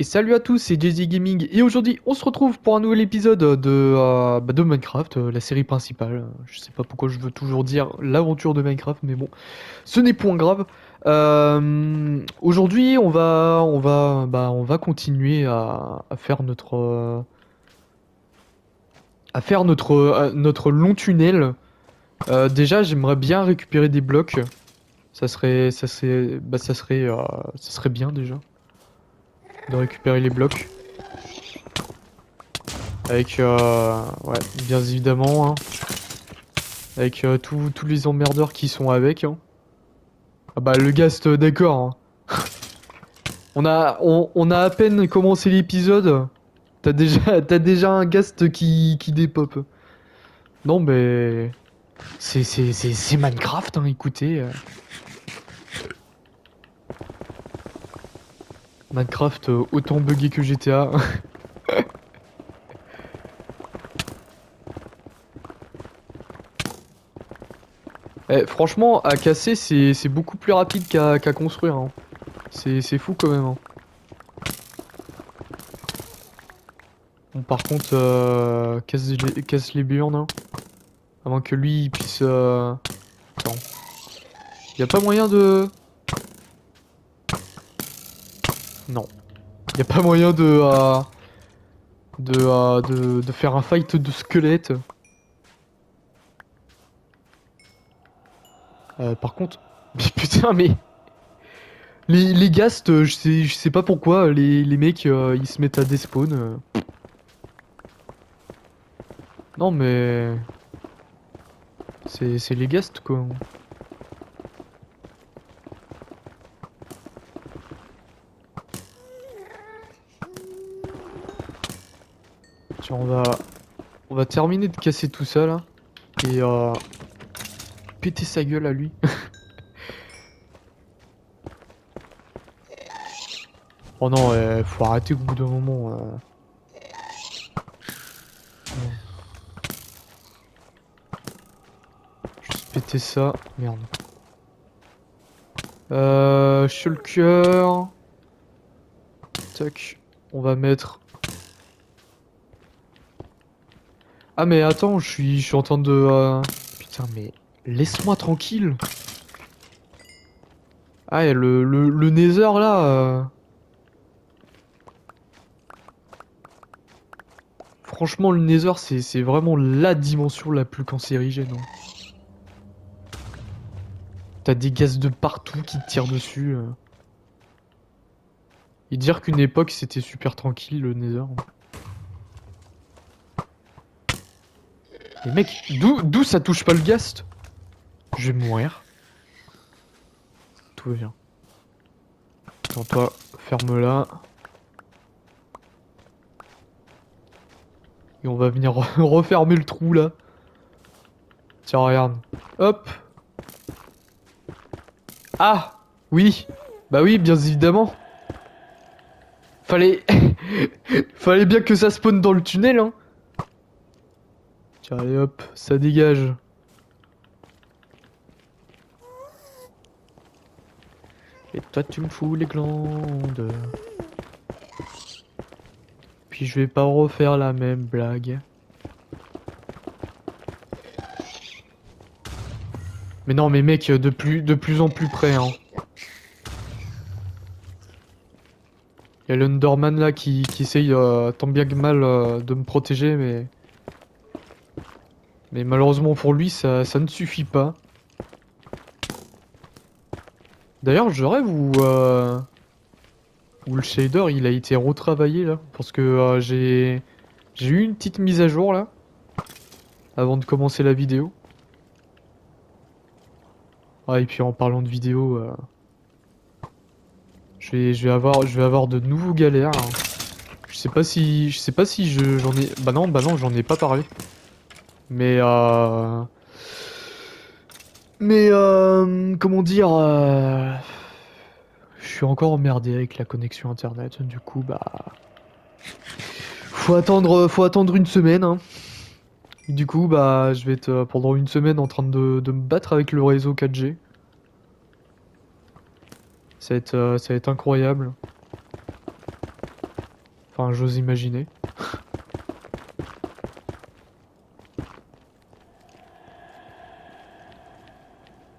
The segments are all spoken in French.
Et salut à tous, c'est Jay-Z Gaming et aujourd'hui on se retrouve pour un nouvel épisode de Minecraft, la série principale. Je sais pas pourquoi je veux toujours dire l'aventure de Minecraft, mais bon, ce n'est point grave. Aujourd'hui on va continuer à faire notre long tunnel. Déjà j'aimerais bien récupérer des blocs, ça serait bien déjà de récupérer les blocs. Avec, ouais, bien évidemment, hein, avec tous les emmerdeurs qui sont avec. Hein. Ah bah le Ghast, d'accord. Hein. On a à peine commencé l'épisode. T'as déjà un Ghast qui dépop. Non mais c'est Minecraft, hein, écoutez. Minecraft autant buggé que GTA. Eh, franchement, à casser c'est beaucoup plus rapide qu'à construire. Hein. C'est fou quand même. Hein. Bon, par contre, casse les burnes, hein, avant que lui il puisse. Attends. Y a pas moyen de. Non. Y a pas moyen de faire un fight de squelette. Par contre. Mais putain, mais. Les ghasts, je sais pas pourquoi, les mecs ils se mettent à despawn. Non, mais. C'est les ghasts quoi. Tiens, on va terminer de casser tout ça là. Et péter sa gueule à lui. Oh non, faut arrêter au bout d'un moment. Juste péter ça. Merde. Shulker. Tac. On va mettre. Ah mais attends, je suis en train de. Putain mais laisse-moi tranquille. Ah et le Nether là. Franchement le Nether c'est vraiment la dimension la plus cancérigène. Hein. T'as des gaz de partout qui te tirent dessus. Et dire qu'une époque c'était super tranquille le Nether. Mais mec, d'où ça touche pas le ghast? Je vais mourir. Tout va bien. Attends, toi, ferme-la. Et on va venir refermer le trou là. Tiens, regarde. Hop. Ah! Oui. Bah oui, bien évidemment. Fallait... Fallait bien que ça spawn dans le tunnel, hein. Tiens, allez hop, ça dégage. Et toi, tu me fous les glandes. Puis je vais pas refaire la même blague. Mais non, mais mec, de plus en plus près, hein. Y'a l'Underman là qui essaye tant bien que mal de me protéger, mais... Mais malheureusement pour lui, ça ne suffit pas. D'ailleurs, je rêve où le shader il a été retravaillé là. Parce que j'ai eu une petite mise à jour là. Avant de commencer la vidéo. Ah, et puis en parlant de vidéo, je vais avoir de nouveaux galères. Hein. Je sais pas si j'en ai. Bah non, j'en ai pas parlé. Mais comment dire, je suis encore emmerdé avec la connexion internet. Du coup, bah, faut attendre une semaine. Hein. Et du coup, bah, je vais être pendant une semaine en train de me battre avec le réseau 4G. Ça va être incroyable. Enfin, j'ose imaginer.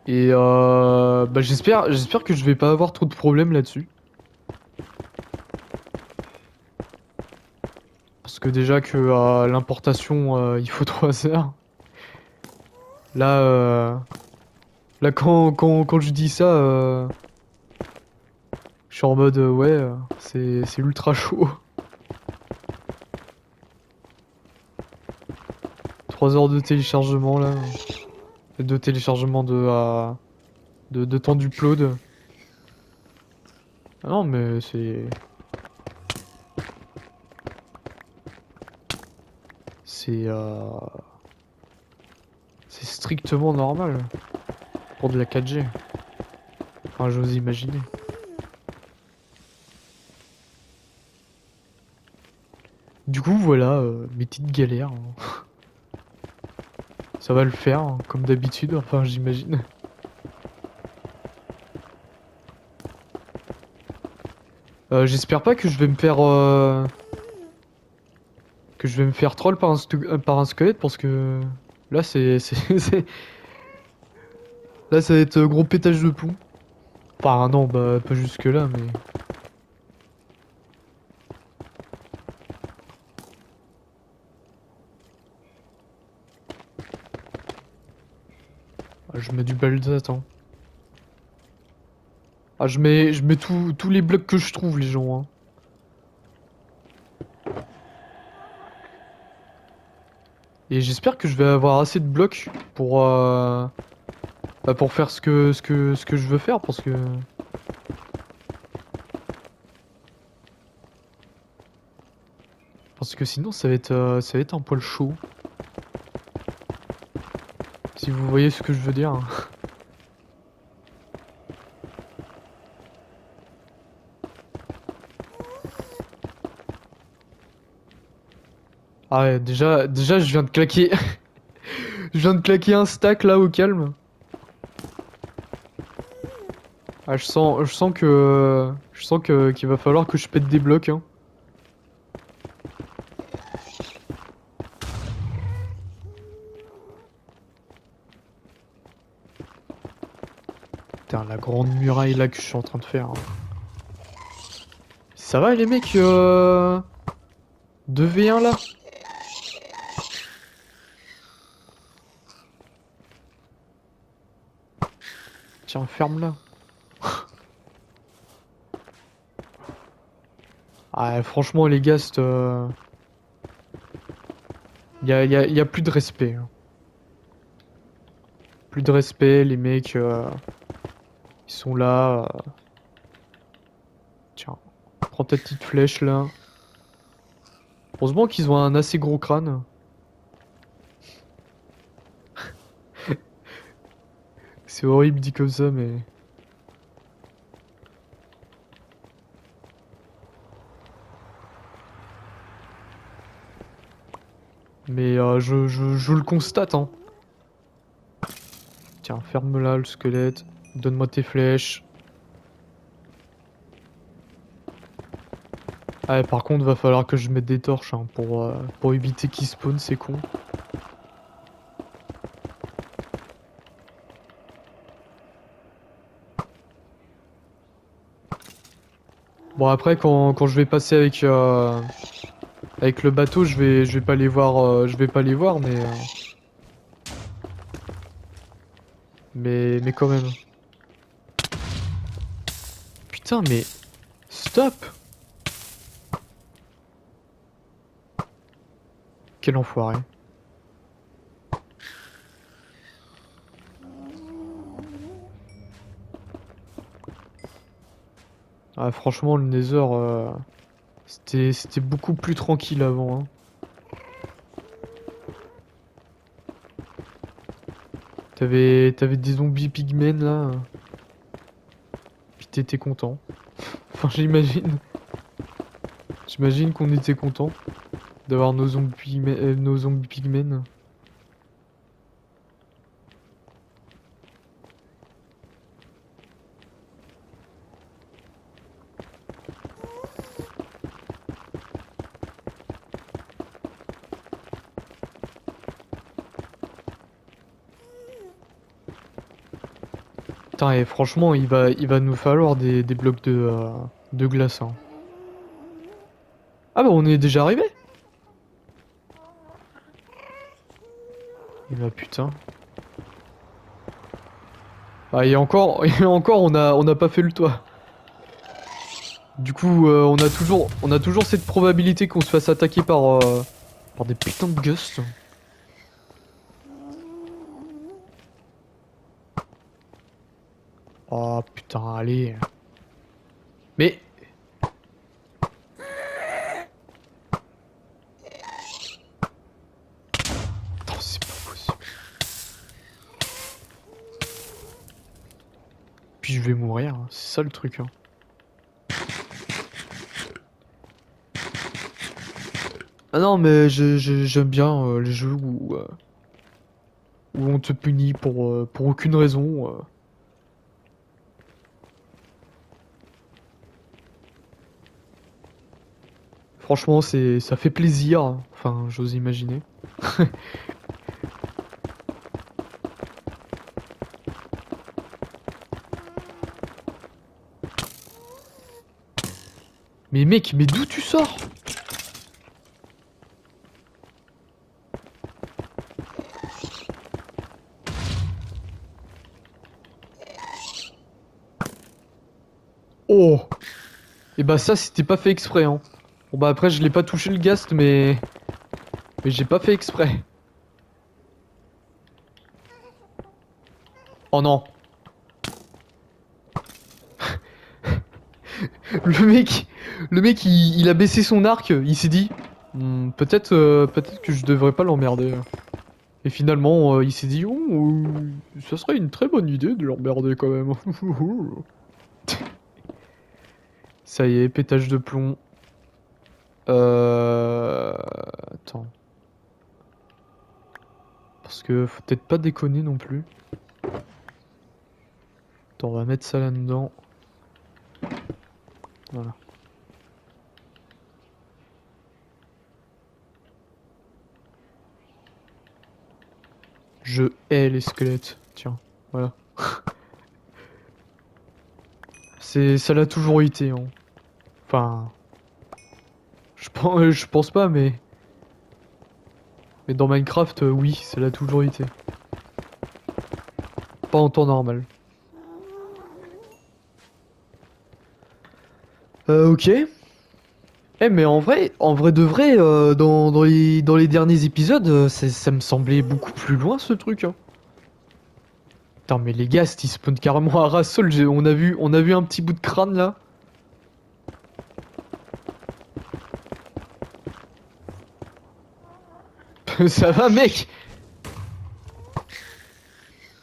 Et bah j'espère que je vais pas avoir trop de problèmes là-dessus. Parce que déjà que l'importation, il faut 3 heures. Là, là quand je dis ça, je suis en mode ouais, c'est ultra chaud. 3 heures de téléchargement là. De téléchargement de temps d'upload. Ah non mais c'est c'est strictement normal pour de la 4G. Enfin j'ose imaginer. Du coup voilà, mes petites galères, hein. Ça va le faire, hein, comme d'habitude, enfin j'imagine. J'espère pas que je vais me faire troll par par un squelette parce que là là ça va être gros pétage de plomb. Enfin non, bah pas jusque là mais ah, je mets du balsate, hein. Ah je mets tous les blocs que je trouve les gens, hein. Et j'espère que je vais avoir assez de blocs pour bah, pour faire ce que je veux faire parce que sinon ça va être un poil chaud. Si vous voyez ce que je veux dire, hein. Ah ouais, déjà je viens de claquer je viens de claquer un stack là au calme. Ah je sens que qu'il va falloir que je pète des blocs, hein. Putain, la grande muraille là que je suis en train de faire, hein. Ça va les mecs 2v1 là? Tiens, ferme là. Ah franchement les gars, y a plus de respect, hein. Plus de respect, les mecs ils sont là. Tiens, prends ta petite flèche là. Heureusement qu'ils ont un assez gros crâne. C'est horrible dit comme ça mais... Mais je le constate, hein. Tiens, ferme-la le squelette. Donne-moi tes flèches. Ah, et par contre, va falloir que je mette des torches, hein, pour éviter qu'ils spawn, c'est con. Bon, après, quand je vais passer avec le bateau, je vais pas les voir, je vais pas les voir, mais quand même. Putain, mais stop! Quel enfoiré. Ah, franchement, le Nether, c'était beaucoup plus tranquille avant, hein. T'avais des zombies pigmen là. Puis t'étais content. Enfin, j'imagine. J'imagine qu'on était content d'avoir nos zombies pigmen. Putain, et franchement, il va nous falloir des blocs de glace, hein. Ah bah on est déjà arrivé. Et bah putain. Ah et encore on n'a pas fait le toit. Du coup on a toujours cette probabilité qu'on se fasse attaquer par des putains de ghosts. Oh putain, allez. Mais... Attends, c'est pas possible. Puis je vais mourir, hein. C'est ça le truc, hein. Ah non, mais j'aime bien les jeux où on te punit pour aucune raison. Franchement, ça fait plaisir, hein. Enfin, j'ose imaginer. Mais mec, mais d'où tu sors? Oh! Et bah ça, c'était pas fait exprès, hein. Bon bah après, je l'ai pas touché le ghast, mais j'ai pas fait exprès. Oh non. Le mec, le mec, il a baissé son arc, il s'est dit, peut-être peut-être que je devrais pas l'emmerder. Et finalement, il s'est dit, oh, ça serait une très bonne idée de l'emmerder quand même. Ça y est, pétage de plomb. Euh... Attends. Parce que faut peut-être pas déconner non plus. Attends, on va mettre ça là-dedans. Voilà. Je hais les squelettes. Tiens, voilà. Ça l'a toujours été, hein. Enfin, je pense pas, mais dans Minecraft, oui, ça l'a toujours été. Pas en temps normal. Ok. Eh, mais en vrai de vrai, dans les derniers épisodes, ça me semblait beaucoup plus loin ce truc, hein. Putain, mais les ghasts, ils spawnent carrément à Rassol. On a vu un petit bout de crâne là. Ça va, mec?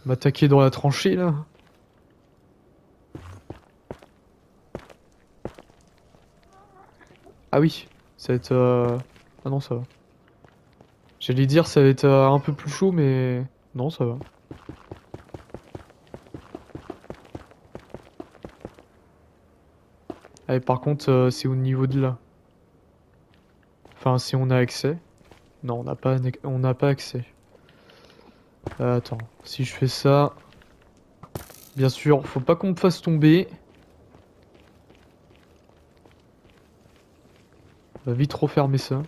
M'attaquer dans la tranchée là. Ah oui, ça va être. Ah non, ça va. J'allais dire, ça va être un peu plus chaud, mais. Non, ça va. Allez, par contre, c'est au niveau de là. Enfin, si on a accès. Non, on n'a pas accès. Attends, si je fais ça. Bien sûr, faut pas qu'on me fasse tomber. On va vite refermer ça.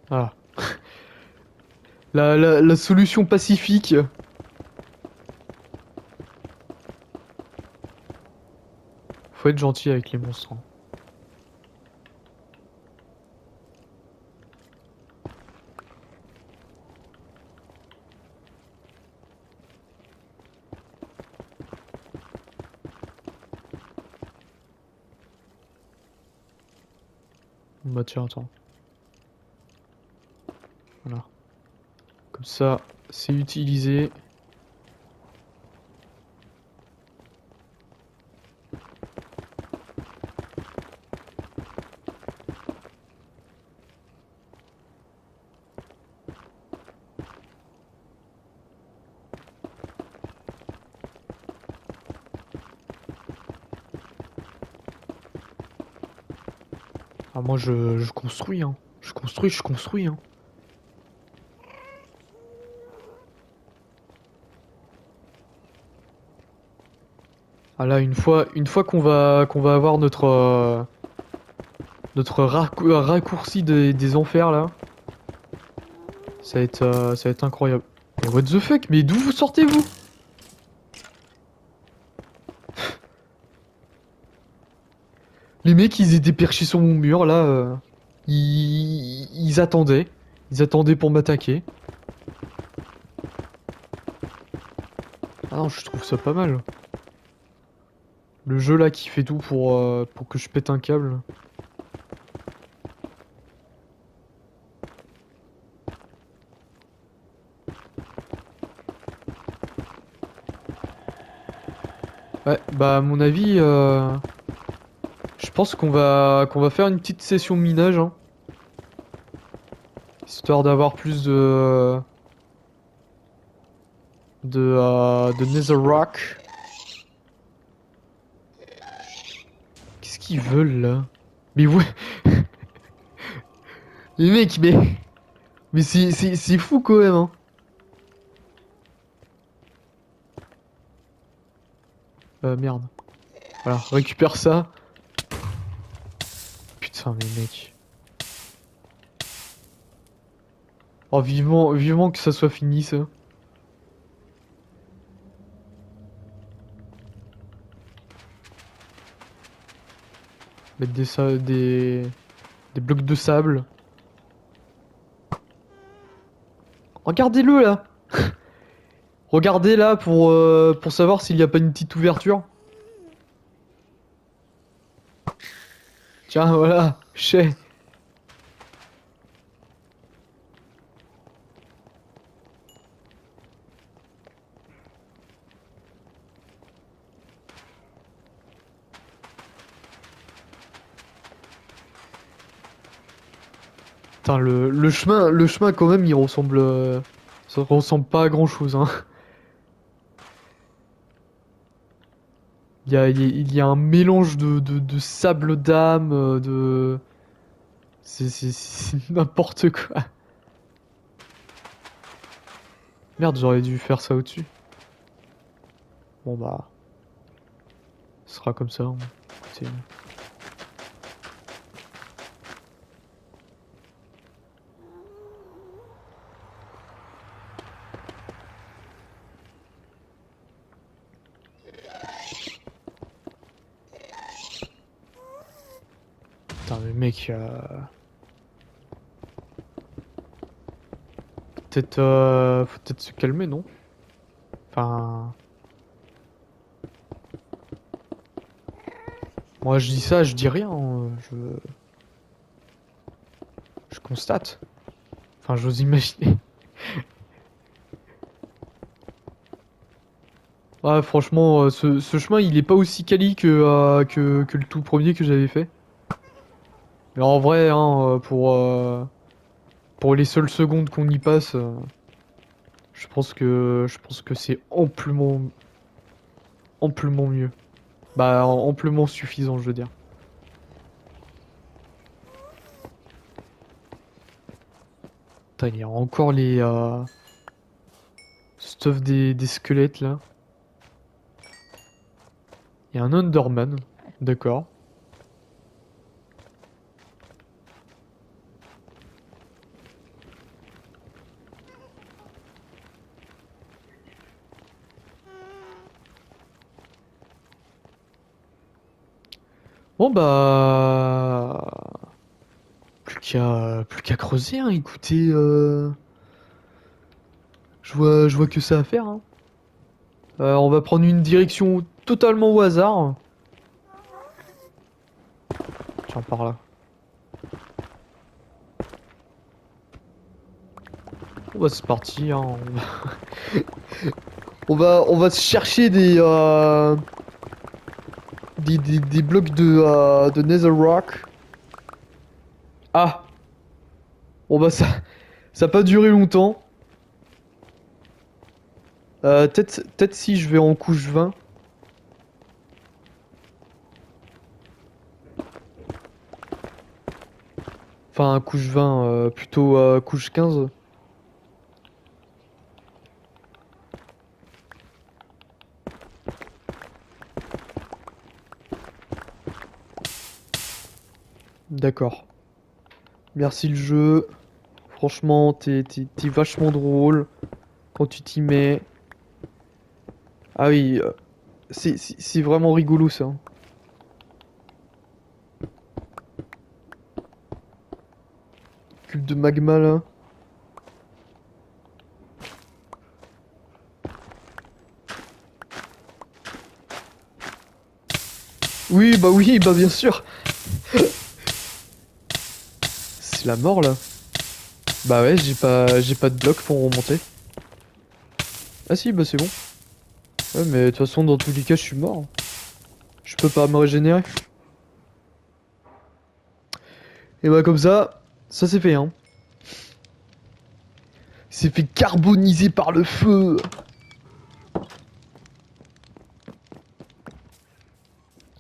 Ah. La solution pacifique. Faut être gentil avec les monstres, hein. Bah tiens, attends. Voilà. Comme ça, c'est utilisé. Ah, moi je construis, hein. Je construis, hein. Ah là, une fois qu'on va avoir notre raccourci des enfers là, ça va être incroyable. Mais what the fuck? Mais d'où vous sortez-vous? Les mecs, ils étaient perchés sur mon mur là. Ils attendaient. Ils attendaient pour m'attaquer. Ah non, je trouve ça pas mal. Le jeu là qui fait tout pour que je pète un câble. Ouais, bah à mon avis, je pense qu'on va faire une petite session minage, hein, histoire d'avoir plus de Netherrack. Qu'est-ce qu'ils veulent là? Mais ouais, les mecs, mais c'est fou quand même, hein. Merde. Voilà, récupère ça. Putain, mais mec. Oh, vivement que ça soit fini, ça. Mettre des blocs de sable. Regardez-le, là. Regardez, là, pour savoir s'il n'y a pas une petite ouverture. Tiens, voilà. Chais. Putain, le chemin, quand même, il ressemble... ça ressemble pas à grand-chose, hein. Il y a un mélange de sable d'âme, de... C'est n'importe quoi. Merde, j'aurais dû faire ça au-dessus. Bon bah, ce sera comme ça, hein. Écoutez. Putain, mais mec, faut peut-être se calmer, non? Enfin, moi je dis ça, je dis rien, hein. Je constate. Enfin, j'ose imaginer. Ouais, franchement, ce chemin, il est pas aussi quali que le tout premier que j'avais fait. Mais en vrai, hein, pour les seules secondes qu'on y passe, je pense que c'est amplement mieux. Bah, amplement suffisant, je veux dire. Putain, il y a encore les stuff des squelettes là. Il y a un Underman, d'accord. Bon bah, plus qu'à creuser, hein. Écoutez, je vois que ça à faire, hein. On va prendre une direction totalement au hasard. Tiens, par là. Bon bah c'est parti, hein. On va se chercher des blocs de Netherrack. Ah! Bon bah ça a pas duré longtemps. Peut-être si je vais en couche 20. Enfin, couche 20, plutôt couche 15. D'accord. Merci le jeu. Franchement, t'es vachement drôle quand tu t'y mets. Ah oui, c'est vraiment rigolo ça. Cube de magma là. Oui, bah bien sûr. C'est la mort là. Bah ouais, j'ai pas de bloc pour remonter. Ah si, bah c'est bon. Ouais, mais de toute façon, dans tous les cas, je suis mort. Je peux pas me régénérer. Et bah comme ça c'est fait hein. C'est fait carboniser par le feu.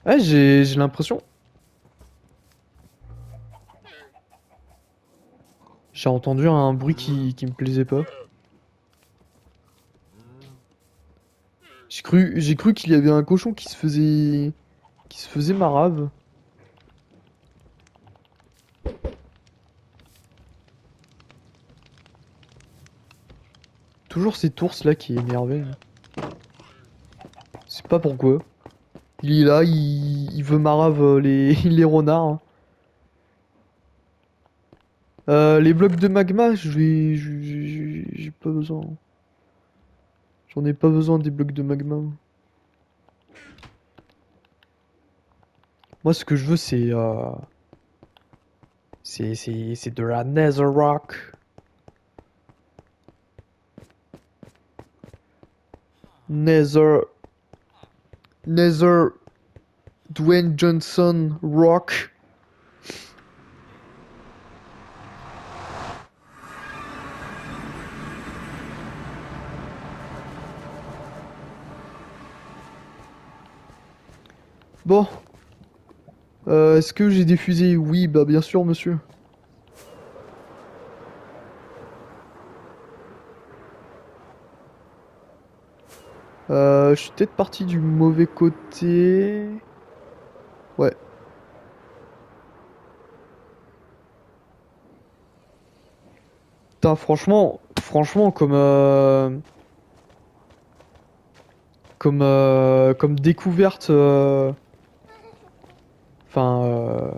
Ouais, j'ai l'impression. J'ai entendu un bruit qui me plaisait pas. J'ai cru qu'il y avait un cochon qui se faisait marave. Toujours cet ours là qui est énervé. C'est pas pourquoi. Il est là, il veut marave les renards, hein. Les blocs de magma, j'ai pas besoin. J'en ai pas besoin des blocs de magma. Moi, ce que je veux, c'est de la Netherrock. Nether, Nether, Dwayne Johnson Rock. Bon, est-ce que j'ai des fusées? Oui, bah bien sûr, monsieur. Je suis peut-être parti du mauvais côté. Ouais. Putain, franchement, comme découverte. Enfin,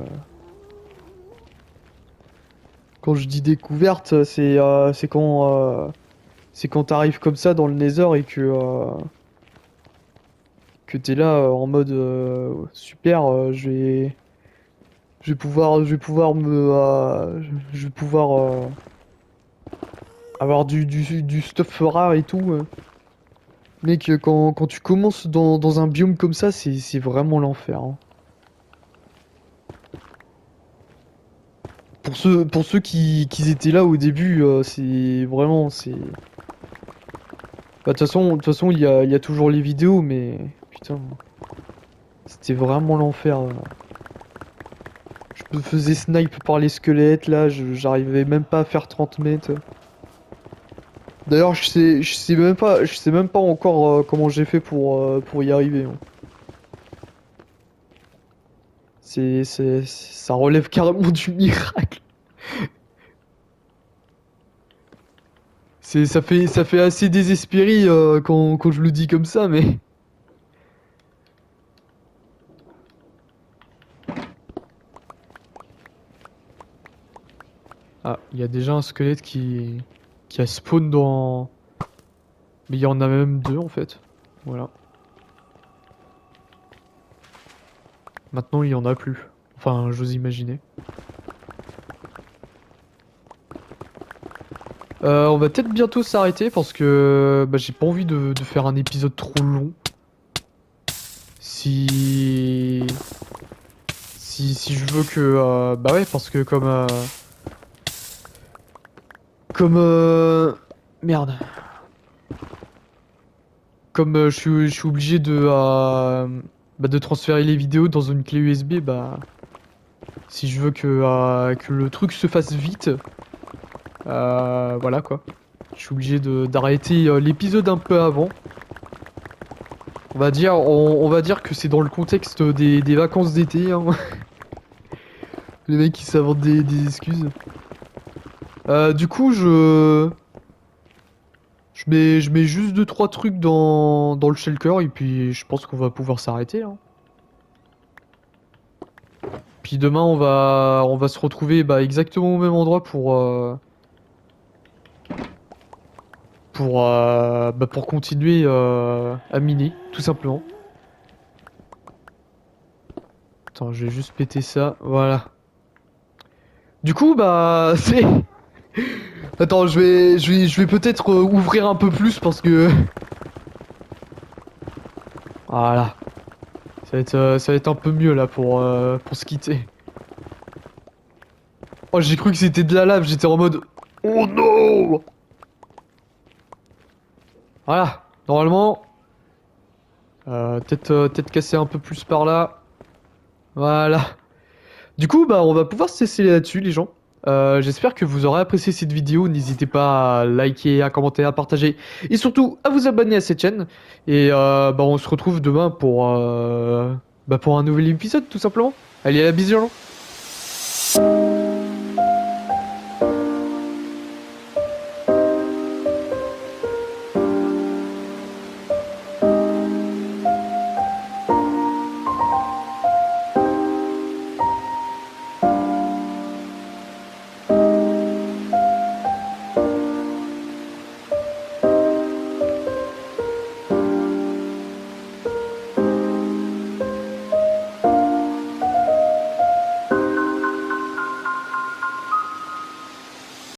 quand je dis découverte, c'est quand t'arrives comme ça dans le Nether et que t'es là en mode super, je vais pouvoir avoir du stuff rare et tout. Mec, quand tu commences dans un biome comme ça, c'est vraiment l'enfer, hein. Pour ceux qui étaient là au début, c'est vraiment, bah, de toute façon, il y a toujours les vidéos, mais putain, c'était vraiment l'enfer. Je me faisais snipe par les squelettes, là, j'arrivais même pas à faire 30 mètres. D'ailleurs, je sais même pas encore comment j'ai fait pour y arriver, hein. Ça relève carrément du miracle. Ça fait assez désespéré quand je le dis comme ça, mais. Ah, il y a déjà un squelette qui a spawn dans. Mais il y en a même deux en fait. Voilà. Maintenant, il y en a plus. Enfin, j'ose imaginer. On va peut-être bientôt s'arrêter parce que bah, j'ai pas envie de faire un épisode trop long. Si... si je veux que... bah ouais, parce que merde. Comme je suis obligé de transférer les vidéos dans une clé USB, bah... Si je veux que le truc se fasse vite, voilà quoi. Je suis obligé d'arrêter l'épisode un peu avant. On va dire que c'est dans le contexte des vacances d'été, hein. Les mecs qui s'inventent des excuses. Du coup, je mets juste deux trois trucs dans le shulker et puis je pense qu'on va pouvoir s'arrêter, hein. Puis demain, on va se retrouver bah, exactement au même endroit pour continuer à miner, tout simplement. Attends, je vais juste péter ça, voilà. Du coup, bah, c'est... Attends, je vais peut-être ouvrir un peu plus parce que... Voilà. Ça va être un peu mieux là pour se quitter. Oh, j'ai cru que c'était de la lave, j'étais en mode... Oh non! Voilà. Normalement, peut-être casser un peu plus par là. Voilà. Du coup, bah, on va pouvoir se laisser là-dessus, les gens. J'espère que vous aurez apprécié cette vidéo. N'hésitez pas à liker, à commenter, à partager et surtout à vous abonner à cette chaîne. Et bah, on se retrouve demain pour un nouvel épisode, tout simplement. Allez, à la bisous, les gens.